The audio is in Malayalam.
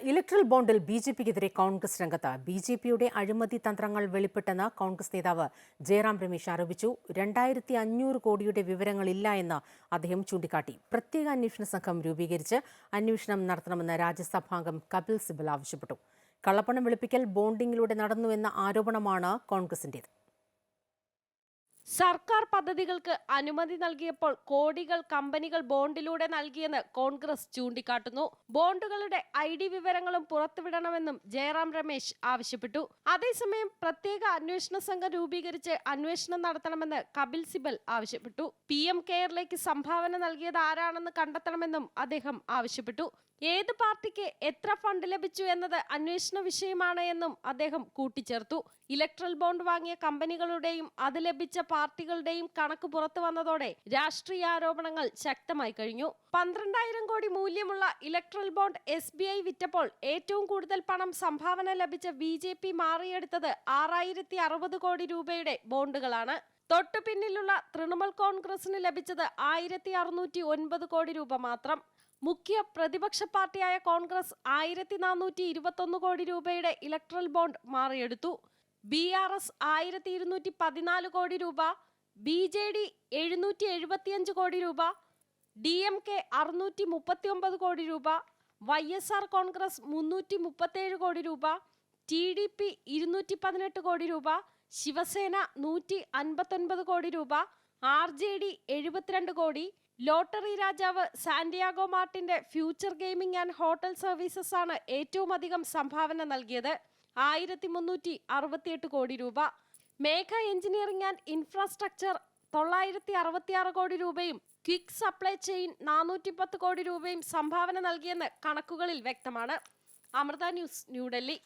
ഇലക്ട്രൽ ബോണ്ടിൽ ബി.ജെ.പിക്കെതിരെ കോൺഗ്രസ് രംഗത്ത്. ബി.ജെ.പിയുടെ അഴിമതി തന്ത്രങ്ങൾ വെളിപ്പെട്ടെന്ന് കോൺഗ്രസ് നേതാവ് ജയറാം രമേശ് ആരോപിച്ചു. 2500 കോടിയുടെ വിവരങ്ങളില്ല എന്ന് അദ്ദേഹം ചൂണ്ടിക്കാട്ടി. പ്രത്യേക അന്വേഷണ സംഘം രൂപീകരിച്ച് അന്വേഷണം നടത്തണമെന്ന് രാജ്യസഭാംഗം കപിൽ സിബൽ ആവശ്യപ്പെട്ടു. കള്ളപ്പണം വെളുപ്പിക്കൽ ബോണ്ടിങ്ങിലൂടെ നടന്നുവെന്ന ആരോപണമാണ് കോൺഗ്രസിന്റേത്. സർക്കാർ പദ്ധതികൾക്ക് അനുമതി നൽകിയപ്പോൾ കോടികൾ കമ്പനികൾ ബോണ്ടിലൂടെ നൽകിയെന്ന് കോൺഗ്രസ് ചൂണ്ടിക്കാട്ടുന്നു. ബോണ്ടുകളുടെ ID വിവരങ്ങളും പുറത്തുവിടണമെന്നും ജയറാം രമേശ് ആവശ്യപ്പെട്ടു. അതേസമയം പ്രത്യേക അന്വേഷണ സംഘം രൂപീകരിച്ച് അന്വേഷണം നടത്തണമെന്ന് കപിൽ സിബൽ ആവശ്യപ്പെട്ടു. PM കെയറിലേക്ക് സംഭാവന നൽകിയത് ആരാണെന്ന് കണ്ടെത്തണമെന്നും അദ്ദേഹം ആവശ്യപ്പെട്ടു. ഏത് പാർട്ടിക്ക് എത്ര ഫണ്ട് ലഭിച്ചു എന്നത് അന്വേഷണ വിഷയമാണ് എന്നും അദ്ദേഹം കൂട്ടിച്ചേർത്തു. ഇലക്ട്രൽ ബോണ്ട് വാങ്ങിയ കമ്പനികളുടെയും അത് ലഭിച്ച പാർട്ടികളുടെയും കണക്ക് പുറത്തു വന്നതോടെ രാഷ്ട്രീയ ആരോപണങ്ങൾ ശക്തമായി കഴിഞ്ഞു. 12,000 കോടി മൂല്യമുള്ള ഇലക്ട്രൽ ബോണ്ട് SBI വിറ്റപ്പോൾ ഏറ്റവും കൂടുതൽ പണം സംഭാവന ലഭിച്ച BJP മാറിയെടുത്തത് 6,060 കോടി രൂപയുടെ ബോണ്ടുകളാണ്. തൊട്ടു പിന്നിലുള്ള തൃണമൂൽ കോൺഗ്രസിന് ലഭിച്ചത് 1,609 കോടി രൂപ മാത്രം. മുഖ്യ പ്രതിപക്ഷ പാർട്ടിയായ കോൺഗ്രസ് 1,421 കോടി രൂപയുടെ ഇലക്ട്രൽ ബോണ്ട് മാറിയെടുത്തു. BRS 1,214 കോടി രൂപ, BJD 775 കോടി രൂപ, DMK 639 കോടി രൂപ, YSR കോൺഗ്രസ് 337 കോടി രൂപ, TDP 218 കോടി രൂപ, ശിവസേന 159 കോടി രൂപ, RJD 72 കോടി. ലോട്ടറി രാജാവ് സാന്റിയാഗോ മാർട്ടിന്റെ future gaming and hotel services ആണ് ഏറ്റവും അധികം സംഭാവന നൽകിയത്, 1,368 കോടി രൂപ. മേഘ എഞ്ചിനീയറിംഗ് ആൻഡ് ഇൻഫ്രാസ്ട്രക്ചർ 966 കോടി രൂപയും ക്വിക്ക് സപ്ലൈ ചെയിൻ 410 കോടി രൂപയും സംഭാവന നൽകിയെന്ന് കണക്കുകളിൽ വ്യക്തമാണ്. അമൃത ന്യൂസ്, ന്യൂഡൽഹി.